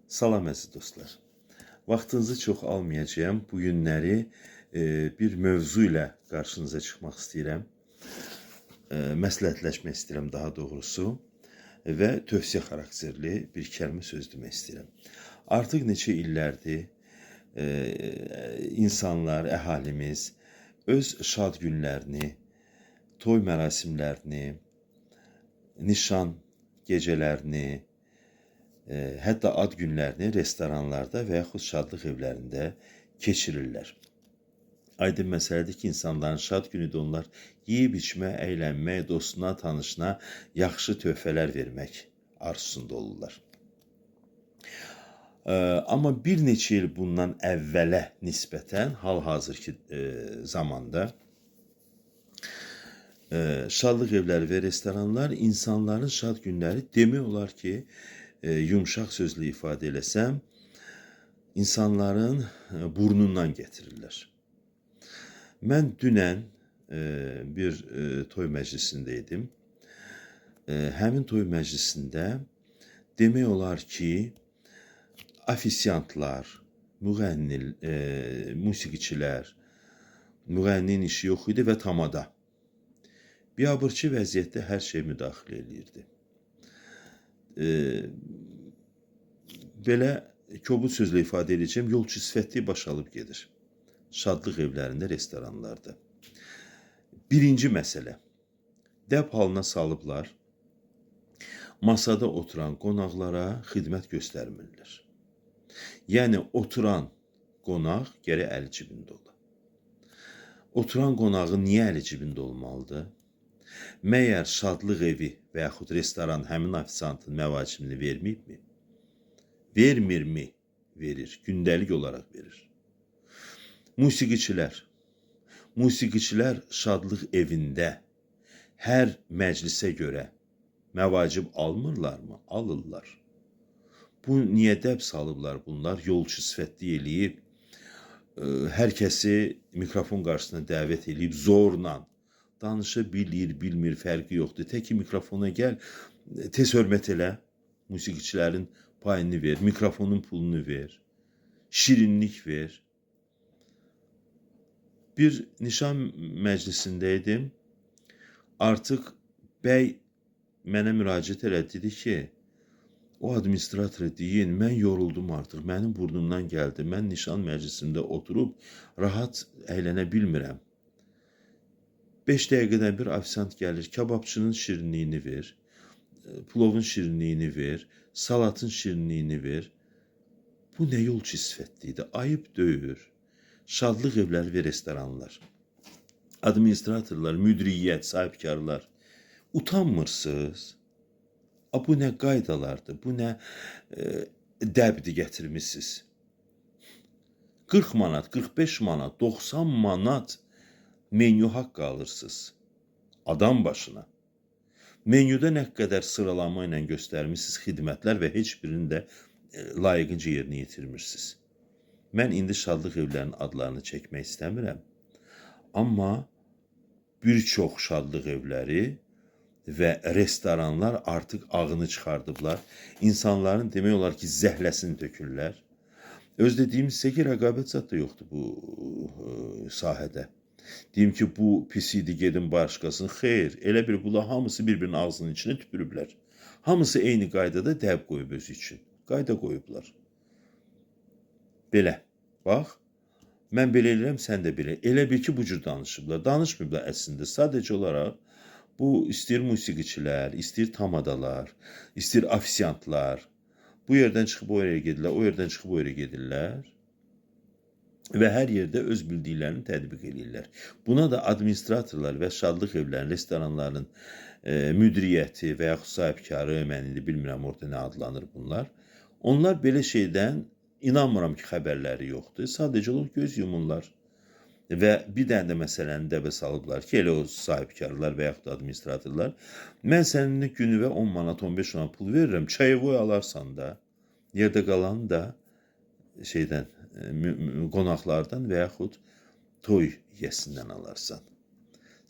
Salam əziz dostlar. Vaxtınızı çox almayacağım. Bu günləri bir mövzu ilə qarşınıza çıxmaq istəyirəm. Məsləhətləşmək istəyirəm daha doğrusu və tövsiyə xarakterli bir kəlmə söz demək istəyirəm. Artıq neçə illərdir insanlar, əhalimiz öz şad günlərini, toy mərasimlərini, nişan gecələrini, hətta ad günlərini restoranlarda və yaxud şadlıq evlərində keçirirlər. Aydın məsələdir ki, insanların şad günüdür, onlar yeyib içmək, əylənmək, dostuna, tanışına yaxşı töhfələr vermək arzusunda olurlar. Amma bir neçə il bundan əvvələ nisbətən hal-hazırki zamanda şadlıq evləri və restoranlar insanların şad günləri demək olar ki, yumşaq sözlə ifadə eləsəm, insanların burnundan getirirlər. Mən dünən bir toy məclisindeydim. Həmin toy məclisində demək olar ki, afisiantlar, musiqiçilər, müğənninin işi yox idi və tamada. Biabırçı vəziyyətdə hər şey müdaxilə edirdi. Belə kobud sözlə ifadə edəcəm, yolçu sifəti baş alıb gedir. Şadlıq evlərində, restoranlarda. Birinci məsələ, dəb halına salıblar, masada oturan qonaqlara xidmət göstərmirlər. Yəni, oturan qonaq gərək əli cibində ola. Oturan qonağın niyə əli cibində olmalıdır? Məyər şadlıq evi və yaxud restoran həmin ofisantın məvacibini verməyibmi? Vermirmi? Verir. Gündəlik olaraq verir. Musiqiçilər şadlıq evində hər məclisə görə məvacib almırlarmı? Alırlar. Bu niyə dəb salıblar bunlar? Yolçu sifətli eləyib, hər kəsi mikrofon qarşısına dəvət eləyib zorla. Danışa bilir, bilmir, fərqi yoxdur. Tək ki, mikrofona gəl, tez hörmət elə, musiqiçilərin payını ver, mikrofonun pulunu ver, şirinlik ver. Bir nişan məclisindəydim, artıq bəy mənə müraciət elədi, dedi ki, o administratora deyin, mən yoruldum artıq, mənim burnumdan gəldi, mən nişan məclisində oturub rahat əylənə bilmirəm. 5 dəqiqədən bir ofisant gəlir, kababçının şirinliyini ver, plovun şirinliyini ver, salatın şirinliyini ver. Bu nə yolçu sifətlidir, ayıb döyür. Şadlıq evləri və restoranlar, administratorlar, müdiriyyət, sahibkarlar, utanmırsınız? Bu nə qaydalardır, bu nə dəbdir gətirmişsiniz? 40 manat, 45 manat, 90 manat menyu haqqı alırsınız adam başına. Menyuda nə qədər sıralama ilə göstərmişsiniz xidmətlər və heç birini də layiqincə yerinə yetirmirsiniz. Mən indi şadlıq evlərinin adlarını çəkmək istəmirəm. Amma bir çox şadlıq evləri və restoranlar artıq ağını çıxardıblar. İnsanların demək olar ki, zəhləsini tökürlər. Öz dediyim sizə ki, rəqabət zad da yoxdur bu sahədə. Deyim ki, bu pis idi, gedin başqasını. Xeyr, elə bir bunlar hamısı bir-birinin ağzının içine tüpürüblər. Hamısı eyni qaydada dəb qoyub özü üçün. Qayda qoyublar. Belə, bax, mən belə eləyirəm, sən də belə. Elə bil ki, bu cür danışıblar. Danışmayıblar əslində. Sadəcə olaraq bu istəyir musiqiçilər, istəyir tamadalar, istəyir afisiantlar. Bu yerdən çıxıb o yerə gedirlər, o yerdən çıxıb o yerə gedirlər. Və hər yerdə öz bildiklərini tətbiq edirlər. Buna da administratorlar və şadlıq evlərinin, restoranların müdiriyyəti və yaxud sahibkarı, mən indi bilmirəm orada nə adlanır bunlar. Onlar belə şeydən inanmıram ki, xəbərləri yoxdur. Sadəcə olaraq göz yumurlar. Və bir dənə də məsələni dəbə salıblar ki, elə o sahibkarlar və yaxud administratorlar, mən səninlə günüvə 10 manat, 15 manat pul verirəm, çayvoy alarsan da, yerdə qalanı da şeydən, qonaqlardan və yaxud toy yiyəsindən alarsan.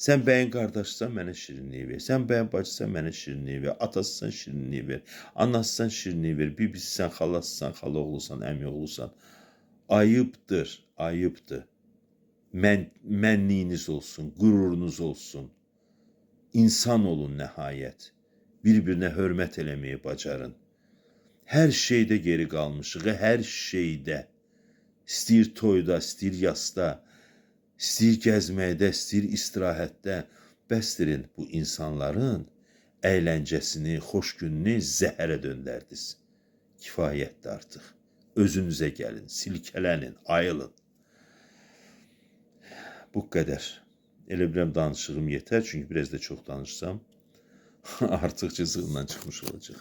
Sən bəyin qardaşsan, mənə şirinlik ver. Sən bəyin bacısan, mənə şirinlik ver. Atasısan, şirinlik ver. Anasısan, şirinlik ver. Bibisisən, xalasısan, xala oğlusan, əmi oğlusan. Ayıbdır, ayıbdır. Mənliyiniz olsun, qürurunuz olsun. İnsan olun nəhayət. Bir-birinə hörmət eləməyi bacarın. Hər şeydə geri qalmışıq, hər şeydə. İstəyir toyda, istəyir yasda, istəyir gəzməkdə, istəyir istirahətdə. Bəsdirin bu insanların əyləncəsini, xoş gününü zəhərə döndərdiniz. Kifayətdir artıq. Özünüzə gəlin, silkələnin, ayılın. Bu qədər. Elə bilirəm danışığım yetər, çünki biraz da çox danışsam artıq cızığından çıxmış olacaq.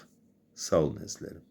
Sağ olun əzizlərim.